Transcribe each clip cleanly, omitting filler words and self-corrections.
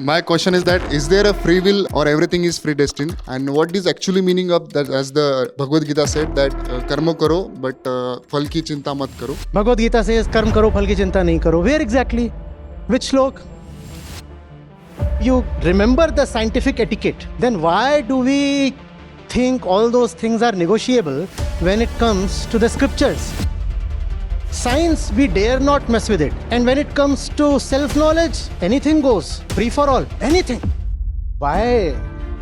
My question is that is there a free will or everything is predestined? And what is actually meaning of that, as the Bhagavad Gita said that karma karo but phal ki chinta mat karo. Bhagavad Gita says कर्म करो फल की चिंता नहीं करो. Where exactly? Which slok? You remember the scientific etiquette. Then why do we think all those things are negotiable when it comes to the scriptures? Science, we dare not mess with it. And when it comes to self-knowledge, anything goes. Free for all. Anything. Why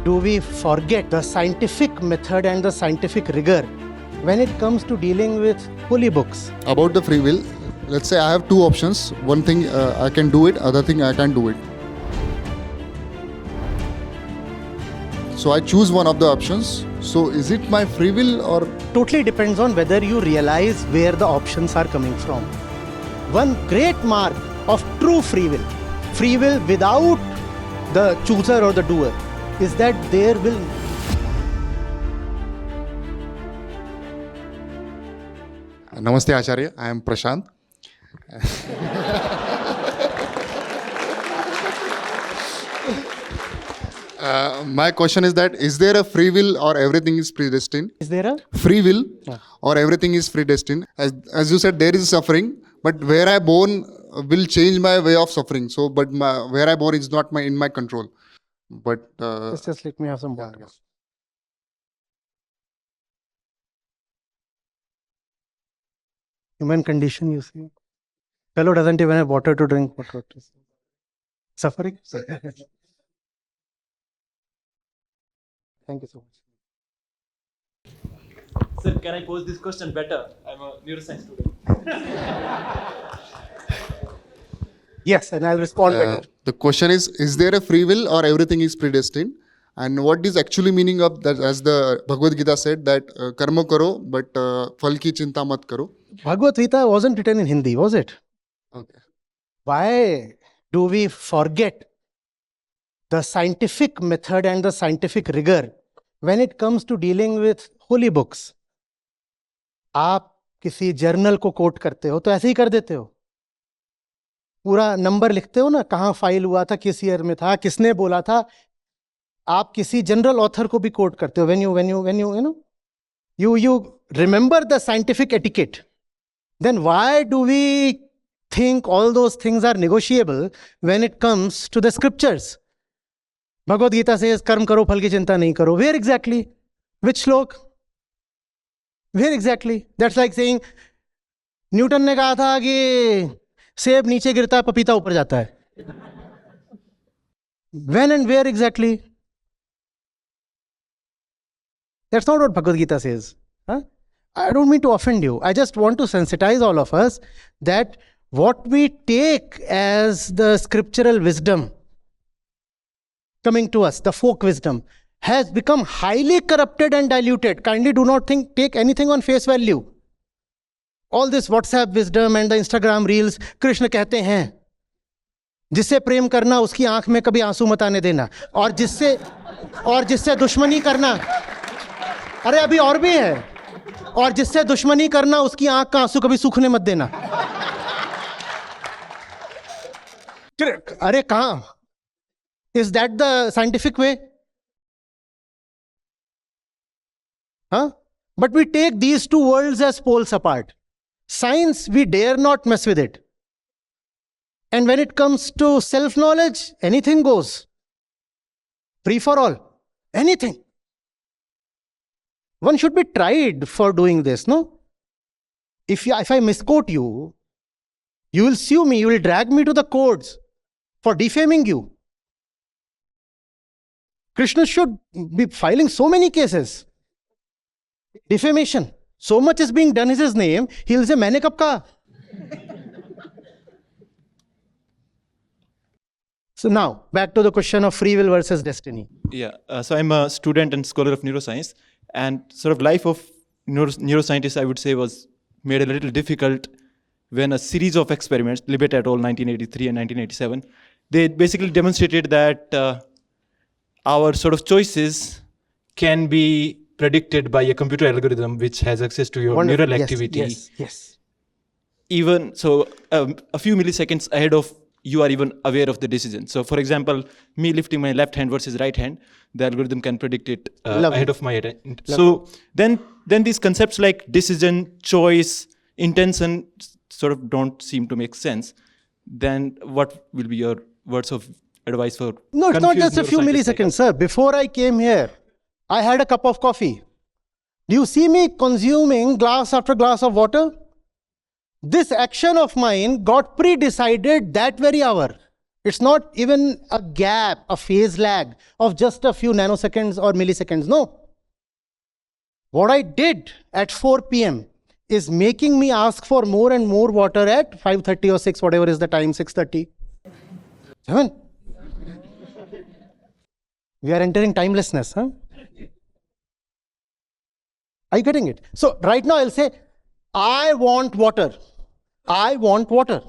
do we forget the scientific method and the scientific rigor when it comes to dealing with holy books? About the free will, let's say I have two options. One thing I can do it, other thing I can't do it. So I choose one of the options. So is it my free will or? Totally depends on whether you realize where the options are coming from. One great mark of true free will without the chooser or the doer, is that there will... Namaste Acharya, I am Prashant. My question is that is there a free will or everything is predestined? Is there a Free will or everything is predestined? As you said, there is suffering, but where I born will change my way of suffering. So, but where I born is not in my control. But just let me have some water. yes. Human condition, you see. Fellow doesn't even have water to drink. What to say? Suffering? Thank you so much. Sir, can I pose this question better? I'm a neuroscience student. Yes, and I'll respond better. The question is there a free will or everything is predestined? And what is actually meaning of that, as the Bhagavad Gita said that karma karo but phal ki chinta mat karo. Bhagavad Gita wasn't written in Hindi, was it? Okay. Why do we forget the scientific method and the scientific rigor when it comes to dealing with holy books? आप किसी journal को coat करते हो तो ऐसे ही कर देते हो. पूरा नंबर लिखते हो ना, कहाँ फाइल हुआ था, किस ईयर में था, किसने बोला था. आप किसी जनरल ऑथर को भी कोट करते हो. when you remember the scientific etiquette. Then why do we think all those things are negotiable when it comes to the scriptures? Bhagavad Gita says कर्म करो फल की चिंता नहीं करो. Where exactly? Which slok? Where exactly? That's like saying Newton ने कहा था कि सेब नीचे गिरता है, पपीता ऊपर जाता है. When and where exactly? That's not what Bhagavad Gita says. Huh? I don't mean to offend you. I just want to sensitize all of us that what we take as the scriptural wisdom coming to us, the folk wisdom, has become highly corrupted and diluted. Kindly do not take anything on face value. All this WhatsApp wisdom and the Instagram reels, Krishna कहते हैं जिससे प्रेम करना उसकी आंख में कभी आंसू मत आने देना, और जिससे दुश्मनी करना, अरे अभी और भी है, और जिससे दुश्मनी करना उसकी आंख का आंसू कभी सूखने मत देना. अरे कहां? Is that the scientific way? Huh? But we take these two worlds as poles apart. Science, we dare not mess with it. And when it comes to self-knowledge, anything goes. Free for all. Anything. One should be tried for doing this, no? If I misquote you, you will sue me, you will drag me to the courts for defaming you. Krishna should be filing so many cases. Defamation. So much is being done in his name, he'll say, मैंने कब कहा? So now, back to the question of free will versus destiny. Yeah, so I'm a student and scholar of neuroscience, and sort of life of neuroscientists, I would say, was made a little difficult when a series of experiments, Libet et al. 1983 and 1987, they basically demonstrated that our sort of choices can be predicted by a computer algorithm which has access to your neural activity. Yes. Even so, a few milliseconds ahead of you are even aware of the decision. So for example, me lifting my left hand versus right hand, the algorithm can predict it ahead of my head. So then these concepts like decision, choice, intention sort of don't seem to make sense. Then what will be your words of advice for No, it's not confused just a few neuroscientists like milliseconds, us? sir. Before I came here, I had a cup of coffee. Do you see me consuming glass after glass of water? This action of mine got pre-decided that very hour. It's not even a gap, a phase lag of just a few nanoseconds or milliseconds. No. What I did at 4 p.m. is making me ask for more and more water at 5:30 or 6, whatever is the time, 6:30. 7. We are entering timelessness, huh? Are you getting it? So right now I'll say, I want water. I want water.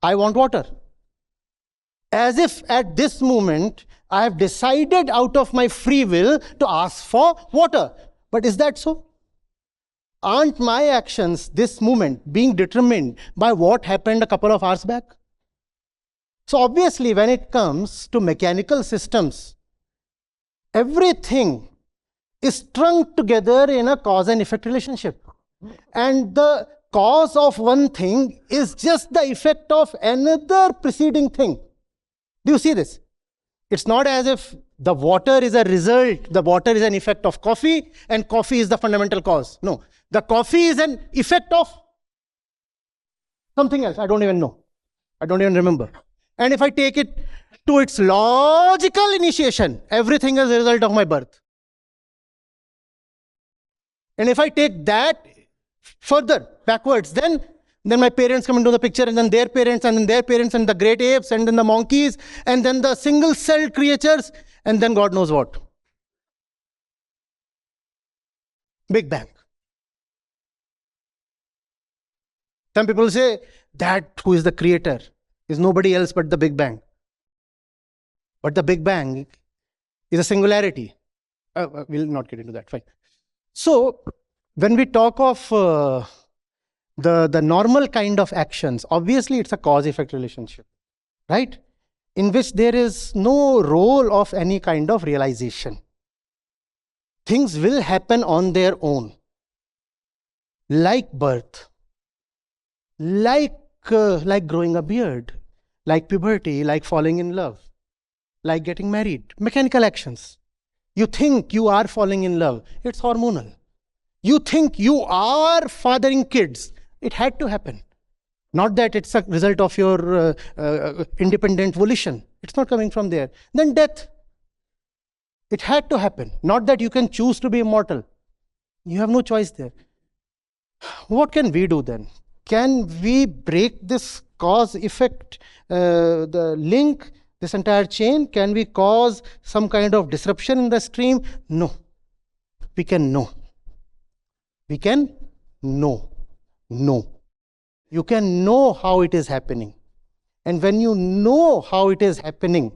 I want water. As if at this moment I have decided out of my free will to ask for water. But is that so? Aren't my actions this moment being determined by what happened a couple of hours back? So obviously when it comes to mechanical systems, everything is strung together in a cause and effect relationship. And the cause of one thing is just the effect of another preceding thing. Do you see this? It's not as if the water is a result, the water is an effect of coffee, and coffee is the fundamental cause. No, the coffee is an effect of something else. I don't even know. I don't even remember. And if I take it to its logical initiation, everything is a result of my birth. And if I take that further backwards, then my parents come into the picture, and then their parents, and then their parents, and the great apes, and then the monkeys, and then the single-celled creatures, and then God knows what. Big Bang. Some people say that who is the creator is nobody else but the Big Bang. But the Big Bang is a singularity. We'll not get into that, fine. So, when we talk of the normal kind of actions, obviously it's a cause-effect relationship, right? In which there is no role of any kind of realization. Things will happen on their own. Like birth, like growing a beard, like puberty, like falling in love, like getting married. Mechanical actions. You think you are falling in love, it's hormonal. You think you are fathering kids, it had to happen. Not that it's a result of your independent volition. It's not coming from there. Then death. It had to happen. Not that you can choose to be immortal. You have no choice there. What can we do then? Can we break this cause-effect, the link, this entire chain? Can we cause some kind of disruption in the stream? No. We can know. We can know. You can know how it is happening. And when you know how it is happening,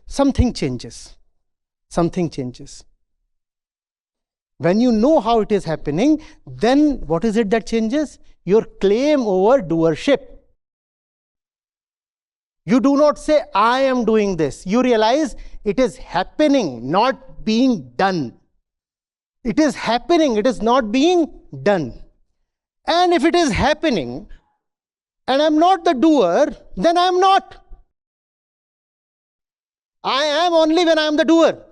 something changes. Something changes. When you know how it is happening, then what is it that changes? Your claim over doership. You do not say, I am doing this. You realize it is happening, not being done. It is happening, it is not being done. And if it is happening, and I'm not the doer, then I'm not. I am only when I am the doer.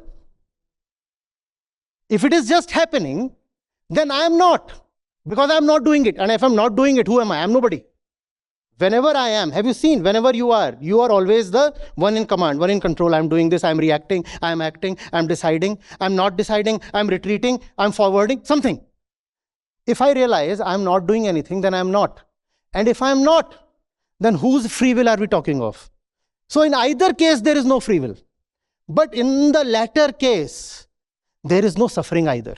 If it is just happening, then I am not, because I am not doing it. And if I'm not doing it, who am I? I'm nobody. Whenever I am, have you seen, whenever you are always the one in command, one in control. I'm doing this, I'm reacting, I'm acting, I'm deciding, I'm not deciding, I'm retreating, I'm forwarding, something. If I realize I'm not doing anything, then I'm not. And if I'm not, then whose free will are we talking of? So in either case, there is no free will. But in the latter case, there is no suffering either.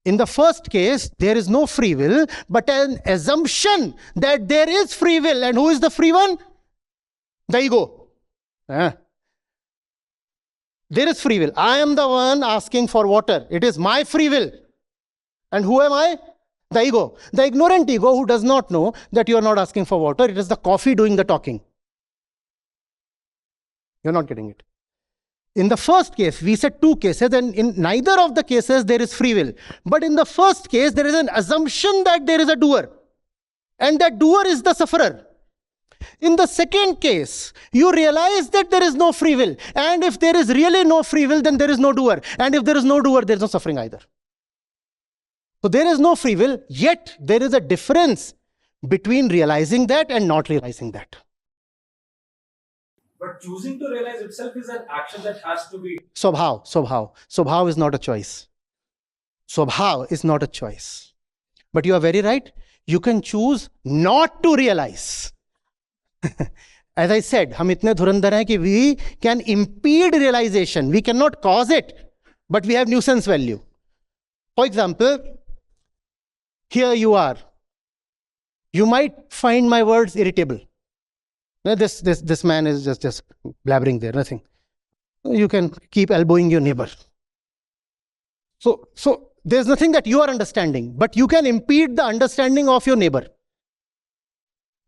In the first case, there is no free will, but an assumption that there is free will. And who is the free one? The ego. There is free will. I am the one asking for water. It is my free will. And who am I? The ego, the ignorant ego who does not know that you are not asking for water. It is the coffee doing the talking. You're not getting it. In the first case, we said two cases, and in neither of the cases there is free will. But in the first case, there is an assumption that there is a doer, and that doer is the sufferer. In the second case, you realize that there is no free will. And if there is really no free will, then there is no doer. And if there is no doer, there is no suffering either. So there is no free will, yet there is a difference between realizing that and not realizing that. But choosing to realize itself is an action that has to be. Swabhav is not a choice. Swabhav is not a choice. But you are very right. You can choose not to realize. As I said, हम इतने धुरंधर हैं कि we can impede realization. We cannot cause it, but we have nuisance value. For example, here you are. You might find my words irritable. This man is just blabbering there, nothing. You can keep elbowing your neighbor. So there's nothing that you are understanding, but you can impede the understanding of your neighbor.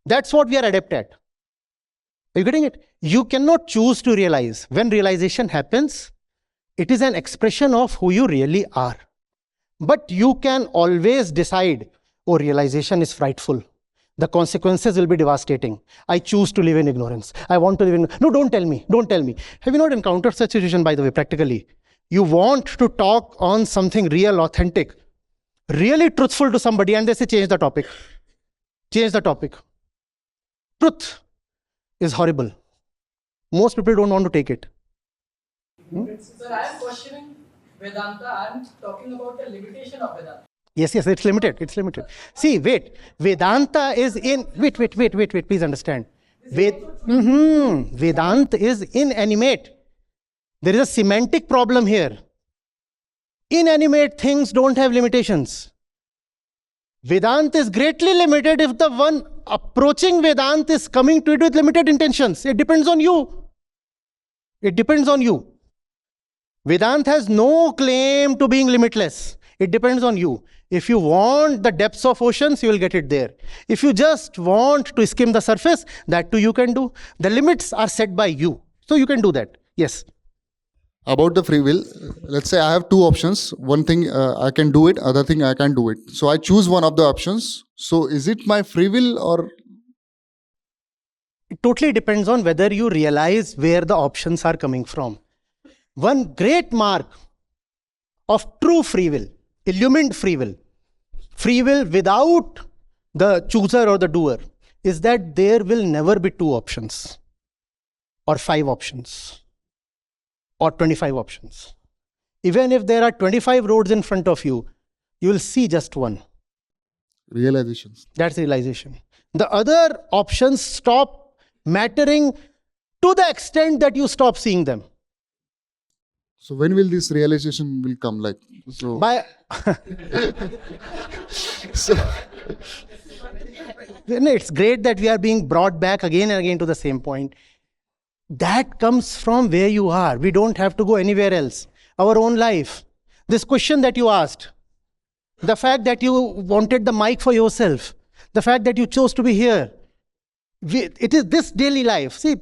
That's what we are adept at. Are you getting it? You cannot choose to realize. When realization happens, it is an expression of who you really are. But you can always decide, oh, realization is frightful. The consequences will be devastating. I choose to live in ignorance. I want to live in... No, don't tell me. Don't tell me. Have you not encountered such a situation, by the way, practically? You want to talk on something real, authentic, really truthful to somebody, and they say, change the topic. Change the topic. Truth is horrible. Most people don't want to take it. Sir, I am questioning Vedanta. I am talking about the limitation of Vedanta. Yes, it's limited. It's limited. See, wait. Vedanta is in... Wait. Please understand. Vedanta is inanimate. There is a semantic problem here. Inanimate things don't have limitations. Vedanta is greatly limited if the one approaching Vedanta is coming to it with limited intentions. It depends on you. It depends on you. Vedanta has no claim to being limitless. It depends on you. If you want the depths of oceans, you will get it there. If you just want to skim the surface, that too you can do. The limits are set by you. So you can do that. Yes. About the free will, let's say I have two options. One thing I can do it, other thing I can't do it. So I choose one of the options. So is it my free will or? It totally depends on whether you realize where the options are coming from. One great mark of true free will, illumined free will without the chooser or the doer, is that there will never be two options or 5 options or 25 options. Even if there are 25 roads in front of you, you will see just one. Realizations. That's realization. The other options stop mattering to the extent that you stop seeing them. So when will this realization will come? Like so. By So it's great that we are being brought back again and again to the same point. That comes from where you are. We don't have to go anywhere else. Our own life. This question that you asked, the fact that you wanted the mic for yourself, the fact that you chose to be here, it is this daily life. See,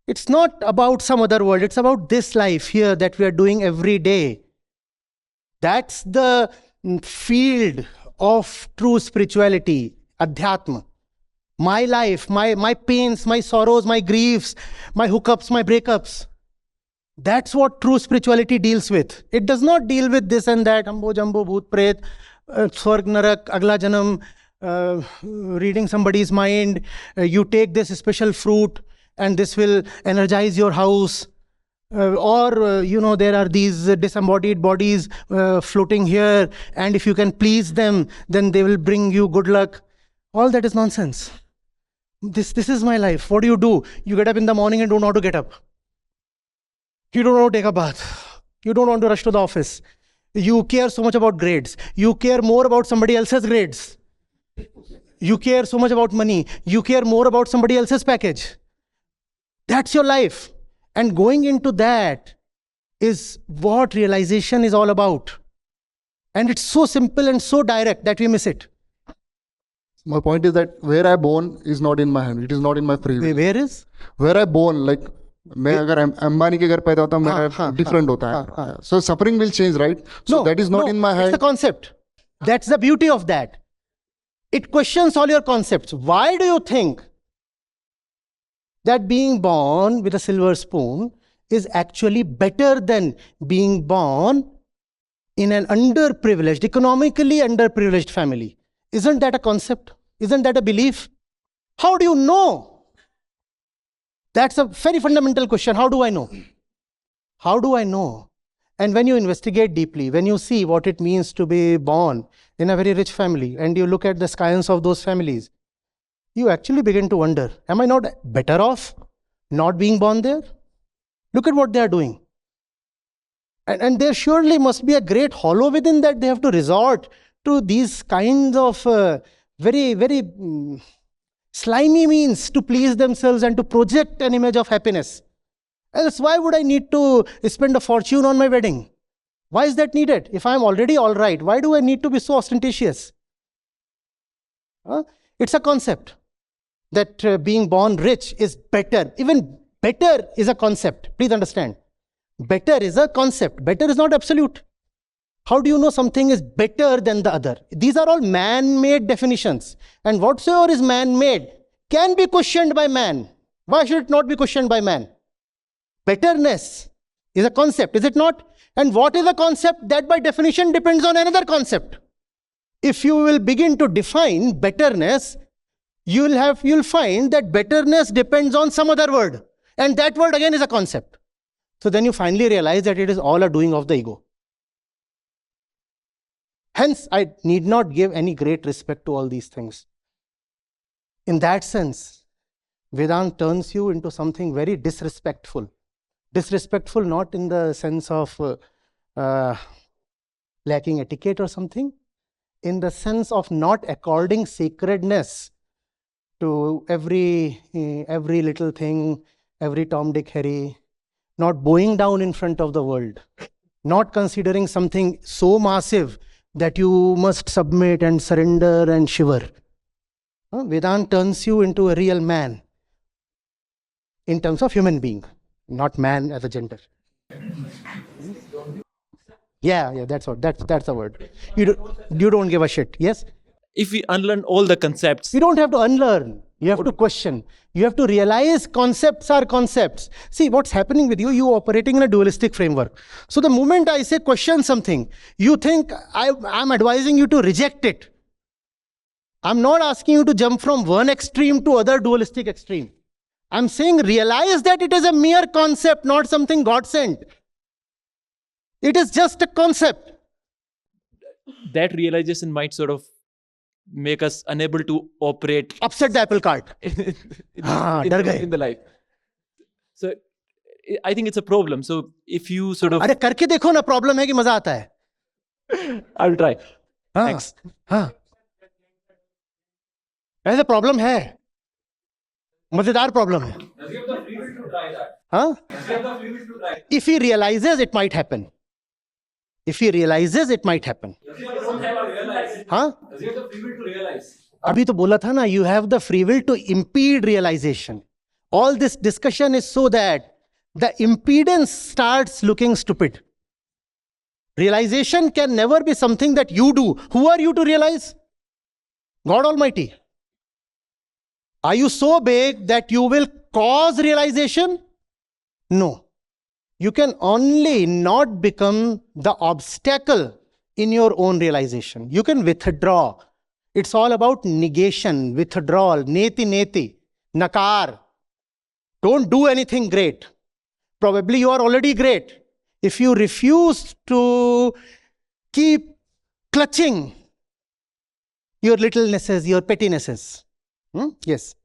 it's not about some other world. It's about this life here that we are doing every day. That's the field of true spirituality, Adhyatma. My life, my pains, my sorrows, my griefs, my hookups, my breakups. That's what true spirituality deals with. It does not deal with this and that, Ambo, Jambo, Bhoot, Pret, Swarg, Narak, Agla Janam, reading somebody's mind. You take this special fruit and this will energize your house. There are these disembodied bodies floating here, and if you can please them, then they will bring you good luck. All that is nonsense. This is my life. What do? You get up in the morning and don't know how to get up. You don't want to take a bath. You don't want to rush to the office. You care so much about grades. You care more about somebody else's grades. You care so much about money. You care more about somebody else's package. That's your life. And going into that is what realization is all about. And it's so simple and so direct that we miss it. My point is that where I born is not in my hand. It is not in my free will. Where is? Where I born, like मैं अगर अंबानी के घर पैदा होता हूँ मेरा different होता है. So suffering will change, right? So that is not in my hand. It's the concept. That's the beauty of that. It questions all your concepts. Why do you think that being born with a silver spoon is actually better than being born in an underprivileged, economically underprivileged family? Isn't that a concept? Isn't that a belief? How do you know? That's a very fundamental question. How do I know? How do I know? And when you investigate deeply, when you see what it means to be born in a very rich family, and you look at the scions of those families, you actually begin to wonder, am I not better off not being born there? Look at what they are doing. And there surely must be a great hollow within that they have to resort to these kinds of very, very slimy means to please themselves and to project an image of happiness. Else, why would I need to spend a fortune on my wedding? Why is that needed? If I'm already all right, why do I need to be so ostentatious? It's a concept that being born rich is better. Even better is a concept. Please understand. Better is a concept. Better is not absolute. How do you know something is better than the other? These are all man-made definitions. And whatsoever is man-made can be questioned by man. Why should it not be questioned by man? Betterness is a concept, is it not? And what is a concept? That by definition depends on another concept. If you will begin to define betterness, you'll find that betterness depends on some other word. And that word again is a concept. So then you finally realize that it is all a doing of the ego. Hence, I need not give any great respect to all these things. In that sense, Vedanta turns you into something very disrespectful. Disrespectful not in the sense of lacking etiquette or something, in the sense of not according sacredness to every little thing, every Tom, Dick, Harry, not bowing down in front of the world, not considering something so massive that you must submit and surrender and shiver. Vedanta turns you into a real man in terms of human being, not man as a gender. Yeah, that's what. That's the word. You don't give a shit. Yes. If we unlearn all the concepts, You don't have to unlearn. You have to question. You have to realize concepts are concepts. See, what's happening with you, you operating in a dualistic framework. So the moment I say question something, you think I'm advising you to reject it. I'm not asking you to jump from one extreme to other dualistic extreme. I'm saying realize that it is a mere concept, not something God sent. It is just a concept. that realization might sort of make us unable to operate Upset the apple cart. in डर गए. the life. So I think it's a problem. So if you sort of, अरे करके देखो ना, problem है कि मजा आता है. I'll try. हाँ, Thanks. हाँ. ऐसे प्रॉब्लम है, मजेदार प्रॉब्लम है. Does he have the free will to try that? हाँ? Does he have the free will to try? If he realizes, it might happen. If he realizes, it might happen. Does he don't have to realize? हाँ? Does he have the free will to realize? अभी तो बोला था ना, you have the free will to impede realization. All this discussion is so that the impedance starts looking stupid. Realization can never be something that you do. Who are you to realize? God Almighty. Are you so big that you will cause realization? No. You can only not become the obstacle in your own realization. You can withdraw. It's all about negation, withdrawal, neti, nakar. Don't do anything great. Probably you are already great. If you refuse to keep clutching your littlenesses, your pettinesses. Yes.